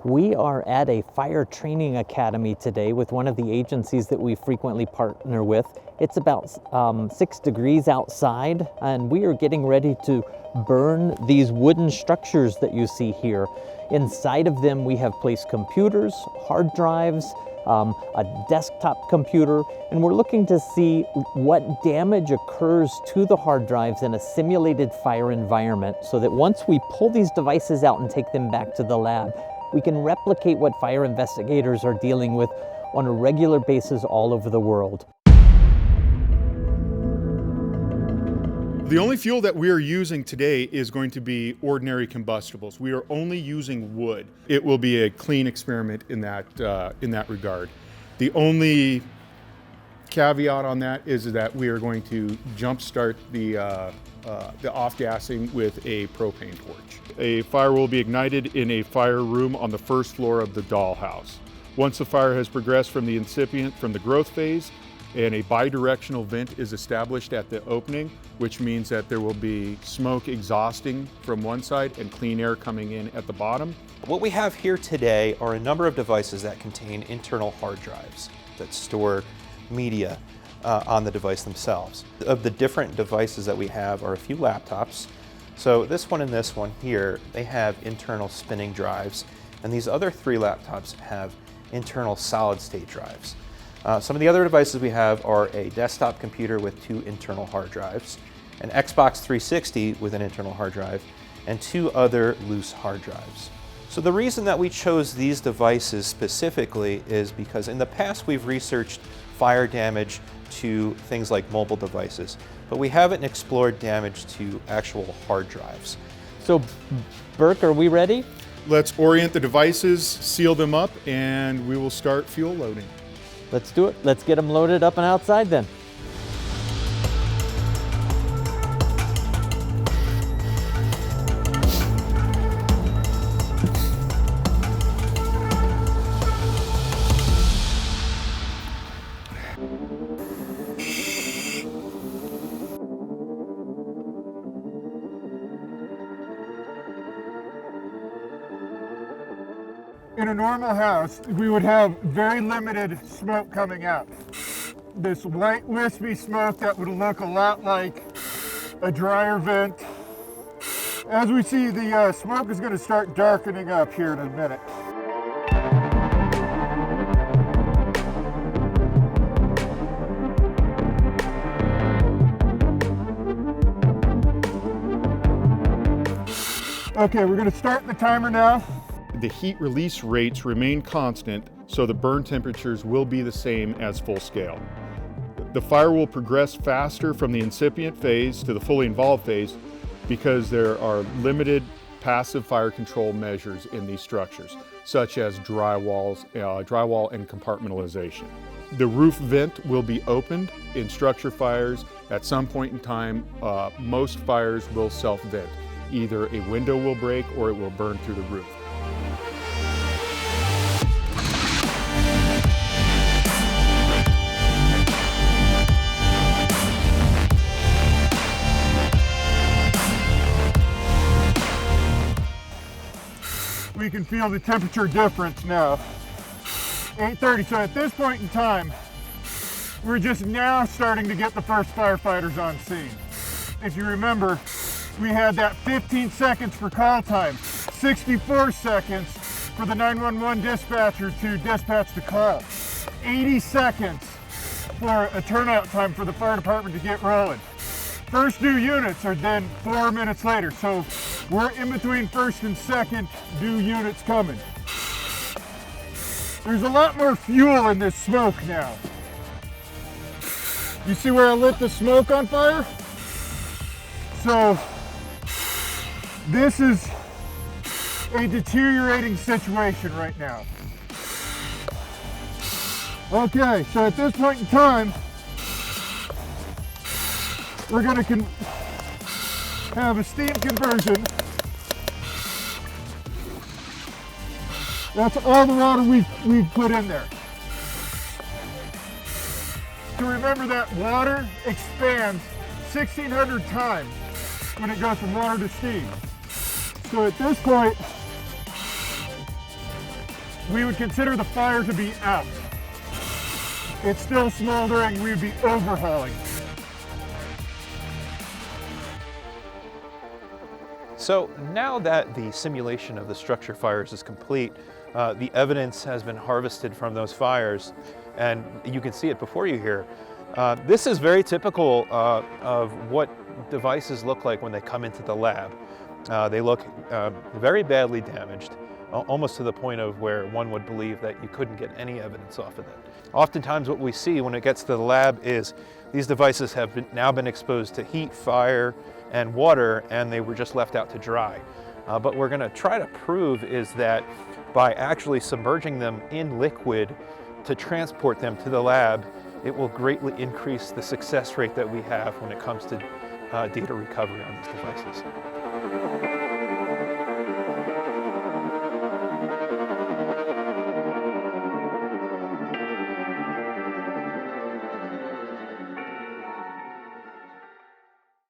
We are at a fire training academy today with one of the agencies that we frequently partner with. It's about 6 degrees outside, and we are getting ready to burn these wooden structures that you see here. Inside of them, we have placed computers, hard drives, a desktop computer, and we're looking to see what damage occurs to the hard drives in a simulated fire environment so that once we pull these devices out and take them back to the lab, we can replicate what fire investigators are dealing with on a regular basis all over the world. The only fuel that we are using today is going to be ordinary combustibles. We are only using wood. It will be a clean experiment in that regard. The only caveat on that is that we are going to jumpstart the off-gassing with a propane torch. A fire will be ignited in a fire room on the first floor of the dollhouse. Once the fire has progressed from the incipient, from the growth phase, and a bidirectional vent is established at the opening, which means that there will be smoke exhausting from one side and clean air coming in at the bottom. What we have here today are a number of devices that contain internal hard drives that store media on the device themselves. Of the different devices that we have are a few laptops. So this one and this one here, they have internal spinning drives, and these other 3 laptops have internal solid-state drives. Some of the other devices we have are a desktop computer with 2 internal hard drives, an Xbox 360 with an internal hard drive, and 2 other loose hard drives. So the reason that we chose these devices specifically is because in the past we've researched fire damage to things like mobile devices, but we haven't explored damage to actual hard drives. So, Burke, are we ready? Let's orient the devices, seal them up, and we will start fuel loading. Let's do it. Let's get them loaded up and outside then. In a normal house, we would have very limited smoke coming out. This white wispy smoke that would look a lot like a dryer vent. As we see, the smoke is going to start darkening up here in a minute. Okay, we're going to start the timer now. The heat release rates remain constant, so the burn temperatures will be the same as full scale. The fire will progress faster from the incipient phase to the fully involved phase because there are limited passive fire control measures in these structures, such as drywall and compartmentalization. The roof vent will be opened. In structure fires, at some point in time, most fires will self-vent. Either a window will break or it will burn through the roof. We can feel the temperature difference now. 8:30, so at this point in time, we're just now starting to get the first firefighters on scene. If you remember, we had that 15 seconds for call time, 64 seconds for the 911 dispatcher to dispatch the call, 80 seconds for a turnout time for the fire department to get rolling. First due units are then 4 minutes later, so we're in between first and second due units coming. There's a lot more fuel in this smoke now. You see where I lit the smoke on fire? So this is a deteriorating situation right now. Okay, so at this point in time, we're going to have a steam conversion. That's all the water we've put in there. To remember that water expands 1,600 times when it goes from water to steam. So at this point, we would consider the fire to be F. It's still smoldering, we would be overhauling. So now that the simulation of the structure fires is complete, the evidence has been harvested from those fires, and you can see it before you here. This is very typical of what devices look like when they come into the lab. They look very badly damaged, almost to the point of where one would believe that you couldn't get any evidence off of it. Oftentimes what we see when it gets to the lab is these devices have now been exposed to heat, fire, and water, and they were just left out to dry. But we're going to try to prove is that by actually submerging them in liquid to transport them to the lab, it will greatly increase the success rate that we have when it comes to data recovery on these devices.